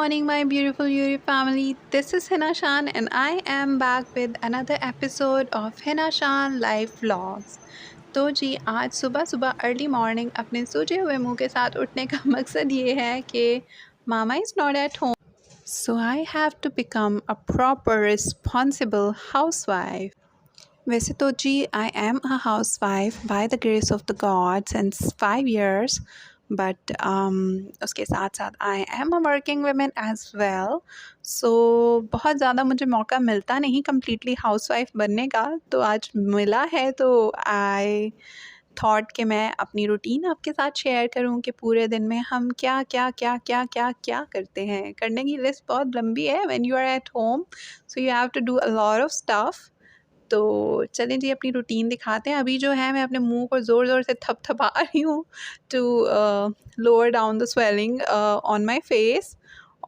morning, my beautiful Yuri family. This is Hina Shan, and I am back with another episode of Hina Shan Life Vlogs. तो जी आज सुबह सुबह early morning अपने सूजे हुए मुंह के साथ उठने का मकसद ये है कि मामा is not at home, so I have to become a proper responsible housewife. वैसे तो जी I am a house wife by the grace of the God since 5 years, but उसके साथ साथ I am a working women as well. So बहुत ज़्यादा मुझे मौका मिलता नहीं कम्प्लीटली हाउस वाइफ बनने का, तो आज मिला है तो आई थॉट कि मैं अपनी रूटीन आपके साथ शेयर करूं कि पूरे दिन में हम क्या क्या क्या क्या क्या क्या करते हैं. करने की लिस्ट बहुत लंबी है when you are at home, so you have to do a lot of stuff. तो चलें जी अपनी रूटीन दिखाते हैं. अभी जो है मैं अपने मुंह को ज़ोर-ज़ोर से थपथपा रही हूँ to lower down the swelling on my face,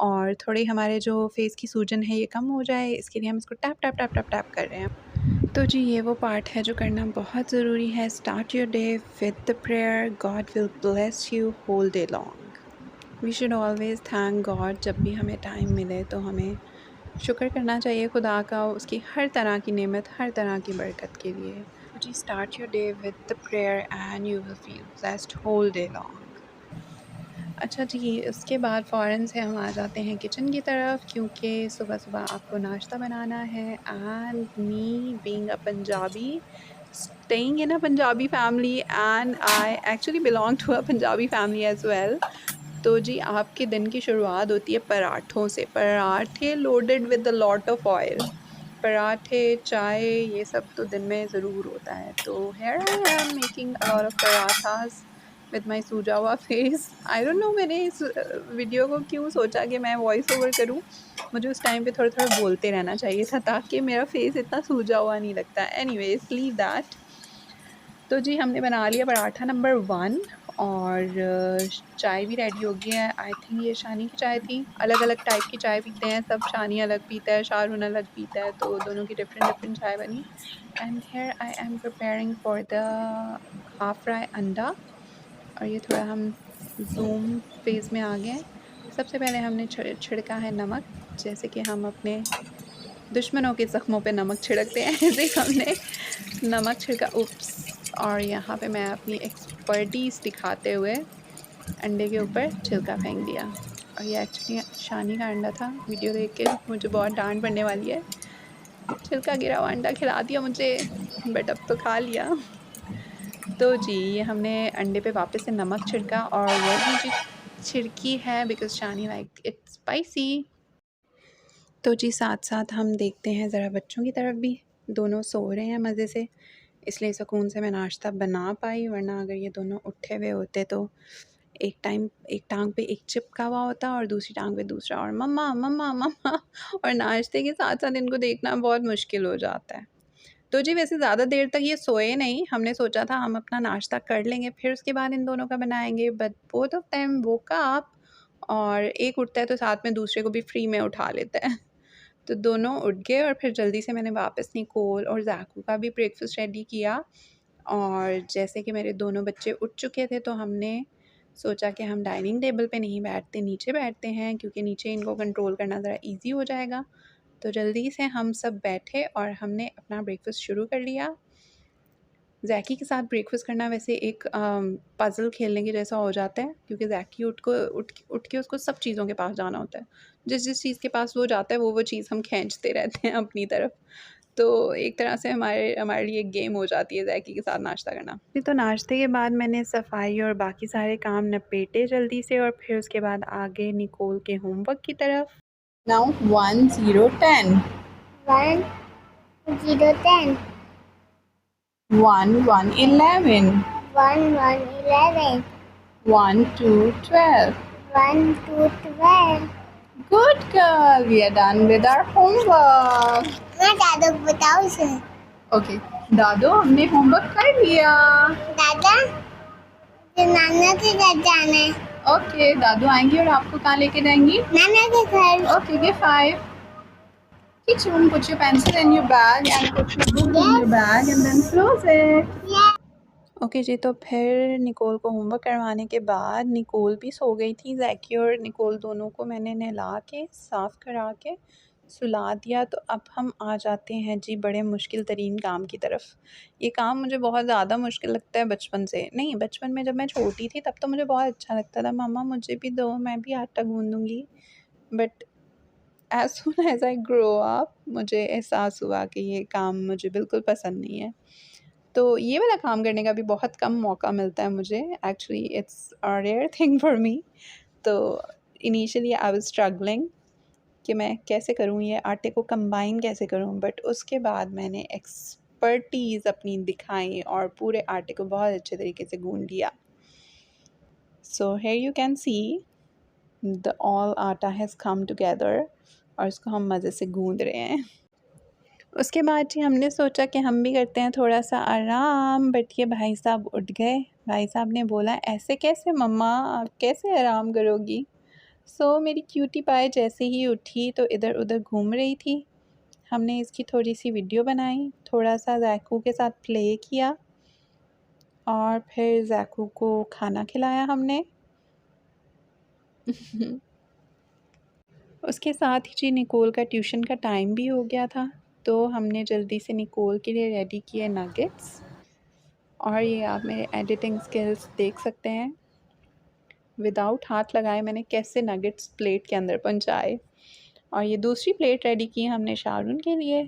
और थोड़ी हमारे जो फेस की सूजन है ये कम हो जाए, इसके लिए हम इसको tap tap tap tap tap कर रहे हैं. तो जी ये वो पार्ट है जो करना बहुत ज़रूरी है. Start your day with the prayer, God will bless you whole day long. We should always thank God. जब भी हमें टाइम मिले तो हमें शुक्र करना चाहिए खुदा का, उसकी हर तरह की नेमत, हर तरह की बरकत के लिए. जी start your day with the prayer and you will feel blessed whole day long. अच्छा जी, उसके बाद फ़ौरन से हम आ जाते हैं किचन की तरफ, क्योंकि सुबह सुबह आपको नाश्ता बनाना है. And me being a Punjabi, staying in a Punjabi family, and I actually belong to a Punjabi family as well. तो जी आपके दिन की शुरुआत होती है पराठों से. पराठे loaded with a lot of oil. पराठे, चाय, ये सब तो दिन में ज़रूर होता है. तो here I am making a lot of parathas with my सूजा हुआ फेस. आई डोंट नो मैंने इस वीडियो को क्यों सोचा कि मैं वॉइस ओवर करूँ. मुझे उस टाइम पे थोड़ा थोड़ा बोलते रहना चाहिए था ताकि मेरा फेस इतना सूजा हुआ नहीं लगता. Anyways leave that. तो जी हमने बना लिया पराठा नंबर 1, और चाय भी रेडी हो गई है. आई थिंक ये शानी की चाय थी. अलग अलग टाइप की चाय पीते हैं सब. शानी अलग पीता है, शारून अलग पीता है, तो दोनों की डिफरेंट डिफरेंट चाय बनी. And here I am preparing for the half fry अंडा. और ये थोड़ा हम जूम फेज़ में आ गए हैं. सबसे पहले हमने छिड़का है नमक. जैसे कि हम अपने दुश्मनों के ज़ख्मों पे नमक छिड़कते हैं, ऐसे हमने नमक छिड़का. उप्स. और यहाँ पे मैं अपनी एक्सपर्टीज़ दिखाते हुए अंडे के ऊपर छिलका फेंक दिया. और ये एक्चुअली शानी का अंडा था. वीडियो देख के मुझे बहुत डांट पड़ने वाली है. छिलका गिरा हुआ अंडा खिला दिया मुझे, बट अब तो खा लिया. तो जी ये हमने अंडे पे वापस से नमक छिड़का, और वही जी छिड़की है because Shani like it spicy. तो जी साथ साथ हम देखते हैं ज़रा बच्चों की तरफ भी. दोनों सो रहे हैं मज़े से, इसलिए सुकून से मैं नाश्ता बना पाई. वरना अगर ये दोनों उठे हुए होते तो एक टांग पे एक चिपका हुआ होता और दूसरी टांग पे दूसरा, और मम्मा मम्मा मम्मा, और नाश्ते के साथ साथ इनको देखना बहुत मुश्किल हो जाता है. तो जी वैसे ज़्यादा देर तक ये सोए नहीं. हमने सोचा था हम अपना नाश्ता कर लेंगे फिर उसके बाद इन दोनों का बनाएंगे, but both of them woke up, और एक उठता है तो साथ में दूसरे को भी फ्री में उठा लेता है. तो दोनों उठ गए, और फिर जल्दी से मैंने वापस निकोल और ज़ैकू का भी ब्रेकफ़ास्ट रेडी किया. और जैसे कि मेरे दोनों बच्चे उठ चुके थे तो हमने सोचा कि हम डाइनिंग टेबल पे नहीं बैठते, नीचे बैठते हैं, क्योंकि नीचे इनको कंट्रोल करना ज़रा ईज़ी हो जाएगा. तो जल्दी से हम सब बैठे और हमने अपना ब्रेकफ़ास्ट शुरू कर लिया. ज़ैकी के साथ ब्रेकफ़ास्ट करना वैसे एक पज़ल खेलने के जैसा हो जाता है, क्योंकि ज़ैकी उठ के उसको सब चीज़ों के पास जाना होता है. जिस चीज़ के पास वो जाता है वो चीज़ हम खींचते रहते हैं अपनी तरफ. तो एक तरह से हमारे लिए एक गेम हो जाती है ज़ैकी के साथ नाश्ता करना. तो नाश्ते के बाद मैंने सफाई और बाकी सारे काम निपेटे जल्दी से, और फिर उसके बाद आगे निकोल के होमवर्क की तरफ. Now 1 0 10. 1 0 10. 1 1 11. 1 1 11. 1 2 12. 1 2 12. Good girl. We are done with our homework. मैं दादा को बताओ इसे. Okay. दादो हमने होमवर्क कर लिया. दादा मुझे नाना के घर जाना है. Okay. दादू आएंगे और आपको कहाँ लेके जाएंगी? नाना के घर. Okay. Give 5. Kichun, put your pencil in your bag and put your book in your bag and then close it. Yeah. Okay जी, तो फिर निकोल को होमवर्क करवाने के बाद निकोल भी सो गई थी। ज़ैकी और निकोल दोनों को मैंने नहला के साफ़ करा के सुला दिया। तो अब हम आ जाते हैं जी बड़े मुश्किल तरीन काम की तरफ। ये काम मुझे बहुत ज़्यादा मुश्किल लगता है बचपन से। नहीं, बचपन में जब मैं छोटी थी तब तो मुझे बहुत अच्छा लगता था, मम्मा मुझे भी दो, मैं भी आटा गूँदूँगी। But as soon as I grow up मुझे एहसास हुआ कि ये काम मुझे बिल्कुल पसंद नहीं है। तो ये वाला काम करने का भी बहुत कम मौका मिलता है मुझे। Actually it's a rare thing for me. तो इनिशियली आई वाज़ स्ट्रगलिंग कि मैं कैसे करूँ, ये आटे को कंबाइन कैसे करूँ, बट उसके बाद मैंने एक्सपर्टीज़ अपनी दिखाई और पूरे आटे को बहुत अच्छे तरीके से गूँध लिया। So here you can see the all आटा हैज़ कम टुगेदर और इसको हम मज़े से गूँध रहे हैं। उसके बाद जी हमने सोचा कि हम भी करते हैं थोड़ा सा आराम, बट ये भाई साहब उठ गए। भाई साहब ने बोला, ऐसे कैसे मम्मा, आप कैसे आराम करोगी। सो मेरी क्यूटी पाई जैसे ही उठी तो इधर उधर घूम रही थी। हमने इसकी थोड़ी सी वीडियो बनाई, थोड़ा सा ज़ैकू के साथ प्ले किया और फिर ज़ैकू को खाना खिलाया हमने। उसके साथ ही जी निकोल का ट्यूशन का टाइम भी हो गया था, तो हमने जल्दी से निकोल के लिए रेडी किए नगेट्स। और ये आप मेरे एडिटिंग स्किल्स देख सकते हैं, विदाउट हाथ लगाए मैंने कैसे नगेट्स प्लेट के अंदर पहुंचाए। और ये दूसरी प्लेट रेडी की हमने शारून के लिए।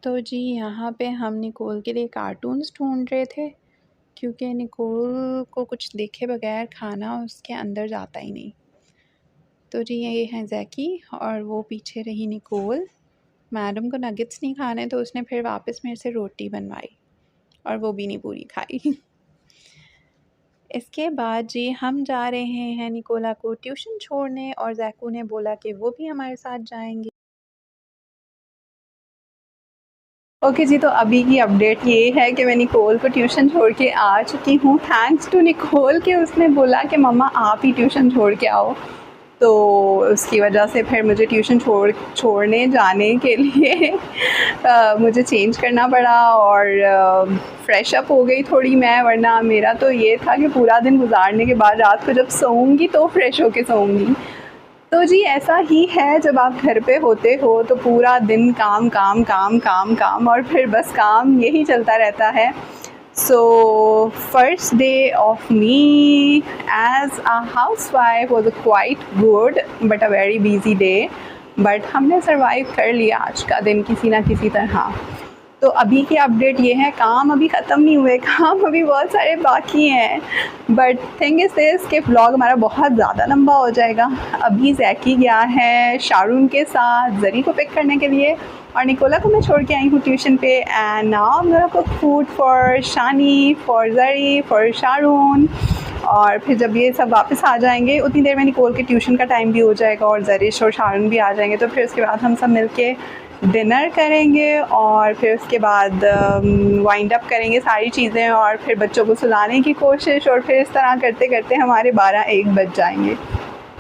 तो जी यहाँ पे हम निकोल के लिए कार्टून्स ढूंढ रहे थे, क्योंकि निकोल को कुछ देखे बगैर खाना उसके अंदर जाता ही नहीं। तो जी ये हैं ज़ैकी और वो पीछे रही निकोल। मैडम को नगेट्स नहीं खाने तो उसने फिर वापस मेरे से रोटी बनवाई और वो भी नहीं पूरी खाई। इसके बाद जी हम जा रहे हैं निकोला को ट्यूशन छोड़ने और ज़ैकू ने बोला कि वो भी हमारे साथ जाएंगे। ओके जी, तो अभी की अपडेट ये है कि मैं निकोल को ट्यूशन छोड़ के आ चुकी हूँ। थैंक्स टू निकोल कि उसने बोला कि मम्मा आप ही ट्यूशन छोड़ के आओ। तो उसकी वजह से फिर मुझे ट्यूशन छोड़ने जाने के लिए मुझे चेंज करना पड़ा और फ्रेश अप हो गई थोड़ी मैं, वरना मेरा तो ये था कि पूरा दिन गुजारने के बाद रात को जब सोऊंगी तो फ्रेश होके सोऊंगी। तो जी ऐसा ही है, जब आप घर पे होते हो तो पूरा दिन काम काम काम काम काम और फिर बस काम यही चलता रहता है। So first day of me as a housewife was quite good but a very busy day, but हमने सर्वाइव कर लिया आज का दिन किसी ना किसी तरह। तो अभी की अपडेट ये है, काम अभी ख़त्म नहीं हुए, काम अभी बहुत सारे बाकी हैं, बट थिंग इज़ दिस कि व्लॉग हमारा बहुत ज़्यादा लंबा हो जाएगा। अभी ज़ैकी गया है शारून के साथ ज़री को पिक करने के लिए और निकोला को मैं छोड़ के आई हूँ ट्यूशन पे। And now I am gonna cook food for Shani, for Zari, for Sharoon. और फिर जब ये सब वापस आ जाएंगे उतनी देर में निकोल के ट्यूशन का टाइम भी हो जाएगा और ज़रिश और शारून भी आ जाएंगे। तो फिर उसके बाद हम सब मिल के डिनर करेंगे और फिर उसके बाद वाइंड अप करेंगे सारी चीज़ें और फिर बच्चों को सुलाने की कोशिश, और फिर इस तरह करते करते हमारे 12-1 बज जाएंगे।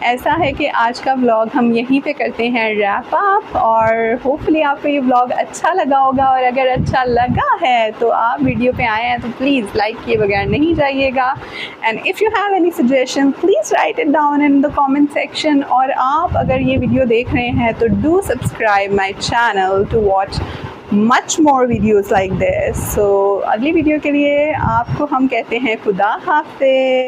ऐसा है कि आज का व्लॉग हम यहीं पे करते हैं रैप अप, और होपफुली आपको ये व्लॉग अच्छा लगा होगा, और अगर अच्छा लगा है तो आप वीडियो पे आए हैं तो प्लीज़ लाइक किए बगैर नहीं जाइएगा। And if you have any suggestion please write it down in the comment section. और आप अगर ये वीडियो देख रहे हैं तो do subscribe my channel to watch much more videos like this. So अगली वीडियो के लिए आपको हम कहते हैं खुदा हाफ़िज़।